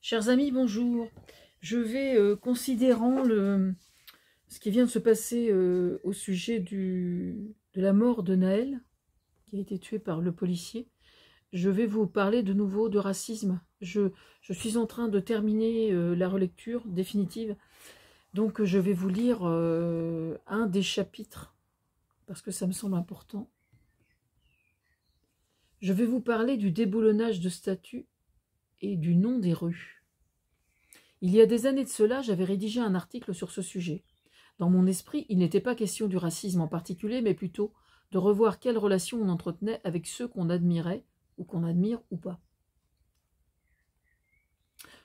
Chers amis, bonjour. Je vais, considérant ce qui vient de se passer au sujet de la mort de Naël, qui a été tué par le policier, je vais vous parler de nouveau de racisme. Je suis en train de terminer la relecture définitive, donc je vais vous lire un des chapitres, parce que ça me semble important. Je vais vous parler du déboulonnage de statues et du nom des rues. Il y a des années de cela, j'avais rédigé un article sur ce sujet. Dans mon esprit, il n'était pas question du racisme en particulier, mais plutôt de revoir quelles relations on entretenait avec ceux qu'on admirait, ou qu'on admire ou pas.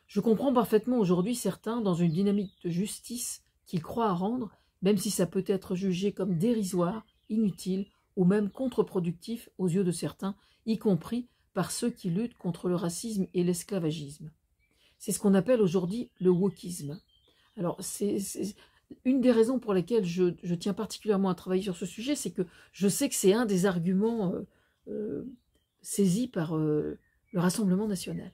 Je comprends parfaitement aujourd'hui certains, dans une dynamique de justice qu'ils croient à rendre, même si ça peut être jugé comme dérisoire, inutile, ou même contre-productif aux yeux de certains, y compris par ceux qui luttent contre le racisme et l'esclavagisme. C'est ce qu'on appelle aujourd'hui le wokisme. Alors, c'est une des raisons pour lesquelles je tiens particulièrement à travailler sur ce sujet, c'est que je sais que c'est un des arguments saisis par le Rassemblement national.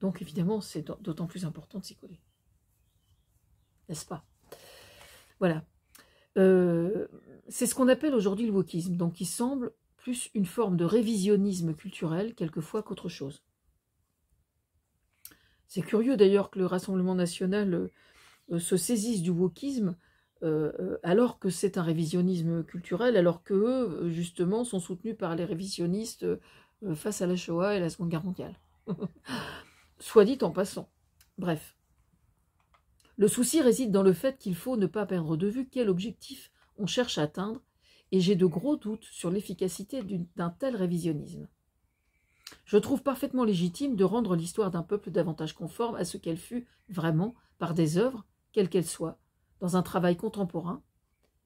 Donc, évidemment, c'est d'autant plus important de s'y coller. N'est-ce pas? Voilà. C'est ce qu'on appelle aujourd'hui le wokisme, donc qui semble plus une forme de révisionnisme culturel, quelquefois, qu'autre chose. C'est curieux d'ailleurs que le Rassemblement national se saisisse du wokisme alors que c'est un révisionnisme culturel, alors qu'eux, justement, sont soutenus par les révisionnistes face à la Shoah et la Seconde Guerre mondiale. Soit dit en passant. Bref. Le souci réside dans le fait qu'il faut ne pas perdre de vue quel objectif on cherche à atteindre, et j'ai de gros doutes sur l'efficacité d'un tel révisionnisme. Je trouve parfaitement légitime de rendre l'histoire d'un peuple davantage conforme à ce qu'elle fut vraiment par des œuvres, quelles qu'elles soient, dans un travail contemporain,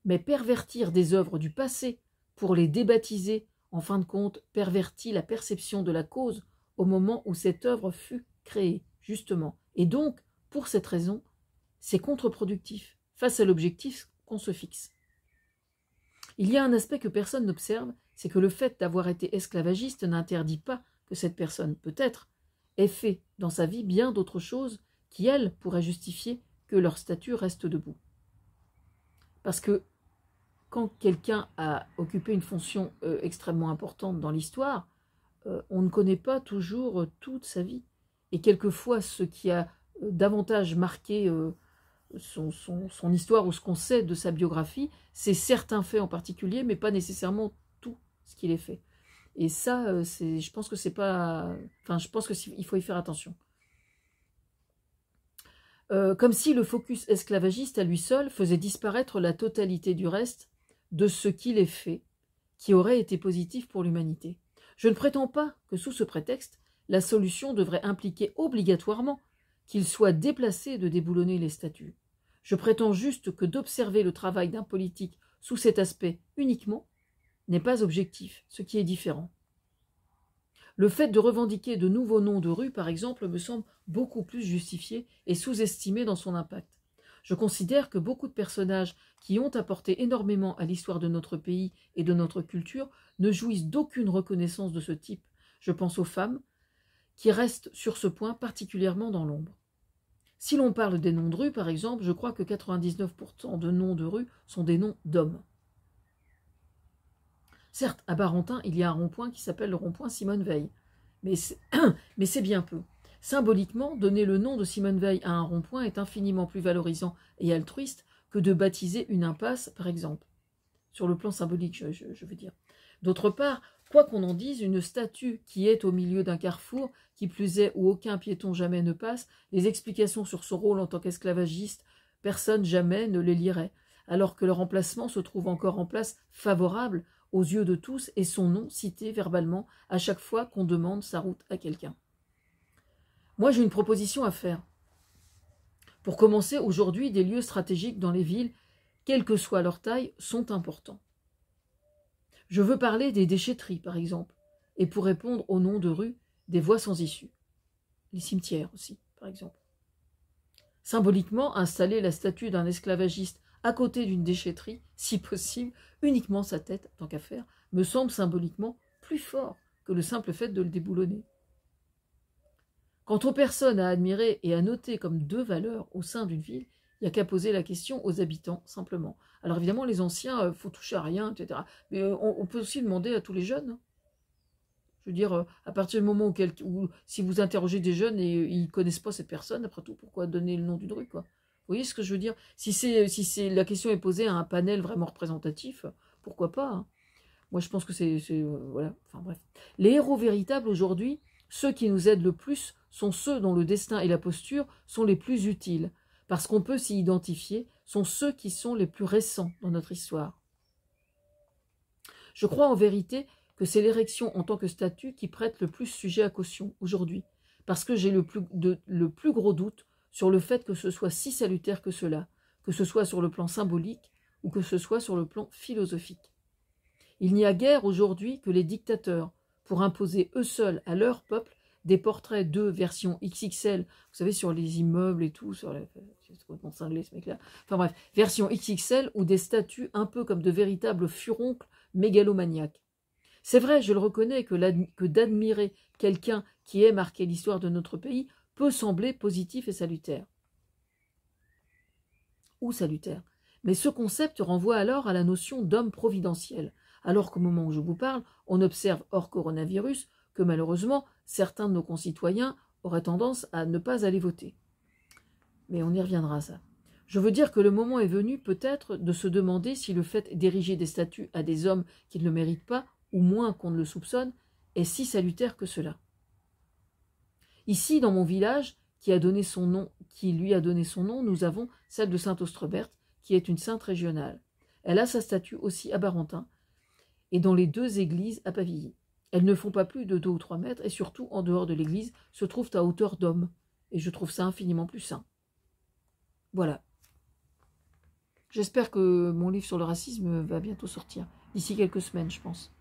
mais pervertir des œuvres du passé pour les débaptiser, en fin de compte, pervertit la perception de la cause au moment où cette œuvre fut créée, justement. Et donc, pour cette raison, c'est contre-productif face à l'objectif qu'on se fixe. Il y a un aspect que personne n'observe, c'est que le fait d'avoir été esclavagiste n'interdit pas que cette personne, peut-être, ait fait dans sa vie bien d'autres choses qui, elles, pourraient justifier que leur statut reste debout. Parce que quand quelqu'un a occupé une fonction extrêmement importante dans l'histoire, on ne connaît pas toujours toute sa vie. Et quelquefois, ce qui a davantage marqué son histoire ou ce qu'on sait de sa biographie, c'est certains faits en particulier, mais pas nécessairement tout ce qu'il a fait. Et ça, je pense que c'est pas... Enfin, je pense qu'il faut y faire attention. Comme si le focus esclavagiste à lui seul faisait disparaître la totalité du reste de ce qu'il est fait, qui aurait été positif pour l'humanité. Je ne prétends pas que sous ce prétexte, la solution devrait impliquer obligatoirement qu'il soit déplacé de déboulonner les statues. Je prétends juste que d'observer le travail d'un politique sous cet aspect uniquement n'est pas objectif, ce qui est différent. Le fait de revendiquer de nouveaux noms de rues, par exemple, me semble beaucoup plus justifié et sous-estimé dans son impact. Je considère que beaucoup de personnages qui ont apporté énormément à l'histoire de notre pays et de notre culture ne jouissent d'aucune reconnaissance de ce type. Je pense aux femmes, qui restent sur ce point particulièrement dans l'ombre. Si l'on parle des noms de rues, par exemple, je crois que 99% de noms de rues sont des noms d'hommes. Certes, à Barentin, il y a un rond-point qui s'appelle le rond-point Simone Veil. Mais c'est bien peu. Symboliquement, donner le nom de Simone Veil à un rond-point est infiniment plus valorisant et altruiste que de baptiser une impasse, par exemple. Sur le plan symbolique, je veux dire. D'autre part, quoi qu'on en dise, une statue qui est au milieu d'un carrefour, qui plus est où aucun piéton jamais ne passe, les explications sur son rôle en tant qu'esclavagiste, personne jamais ne les lirait, alors que leur emplacement se trouve encore en place favorable aux yeux de tous et son nom cité verbalement à chaque fois qu'on demande sa route à quelqu'un. Moi, j'ai une proposition à faire. Pour commencer, aujourd'hui, des lieux stratégiques dans les villes, quelle que soit leur taille, sont importants. Je veux parler des déchetteries, par exemple, et pour répondre au nom de rue, des voies sans issue. Les cimetières aussi, par exemple. Symboliquement, installer la statue d'un esclavagiste à côté d'une déchetterie, si possible, uniquement sa tête, tant qu'à faire, me semble symboliquement plus fort que le simple fait de le déboulonner. Entre personnes à admirer et à noter comme deux valeurs au sein d'une ville, il n'y a qu'à poser la question aux habitants, simplement. Alors évidemment, les anciens, il faut toucher à rien, etc. Mais on peut aussi demander à tous les jeunes, hein. Je veux dire, à partir du moment où si vous interrogez des jeunes et ils ne connaissent pas cette personne, après tout, pourquoi donner le nom du truc, quoi? Vous voyez ce que je veux dire? Si la question est posée à un panel vraiment représentatif, pourquoi pas, hein. Moi, je pense que voilà, enfin bref. Les héros véritables aujourd'hui, ceux qui nous aident le plus, sont ceux dont le destin et la posture sont les plus utiles, parce qu'on peut s'y identifier, sont ceux qui sont les plus récents dans notre histoire. Je crois en vérité que c'est l'érection en tant que statut qui prête le plus sujet à caution aujourd'hui, parce que j'ai le plus gros doute sur le fait que ce soit si salutaire que cela, que ce soit sur le plan symbolique ou que ce soit sur le plan philosophique. Il n'y a guère aujourd'hui que les dictateurs, pour imposer eux seuls à leur peuple des portraits d'eux version XXL, vous savez, sur les immeubles et tout, c'est complètement cinglé ce mec-là, enfin bref, version XXL ou des statues un peu comme de véritables furoncles mégalomaniaques. C'est vrai, je le reconnais, que d'admirer quelqu'un qui ait marqué l'histoire de notre pays peut sembler positif et salutaire. Ou salutaire. Mais ce concept renvoie alors à la notion d'homme providentiel, alors qu'au moment où je vous parle, on observe hors coronavirus que malheureusement, certains de nos concitoyens auraient tendance à ne pas aller voter. Mais on y reviendra à ça. Je veux dire que le moment est venu peut-être de se demander si le fait d'ériger des statues à des hommes qui ne le méritent pas, ou moins qu'on ne le soupçonne, est si salutaire que cela. Ici, dans mon village, qui lui a donné son nom, nous avons celle de Sainte Austreberte, qui est une sainte régionale. Elle a sa statue aussi à Barentin, et dans les deux églises à Pavilly. Elles ne font pas plus de 2 ou 3 mètres, et surtout, en dehors de l'église, se trouvent à hauteur d'homme. Et je trouve ça infiniment plus sain. Voilà. J'espère que mon livre sur le racisme va bientôt sortir. D'ici quelques semaines, je pense.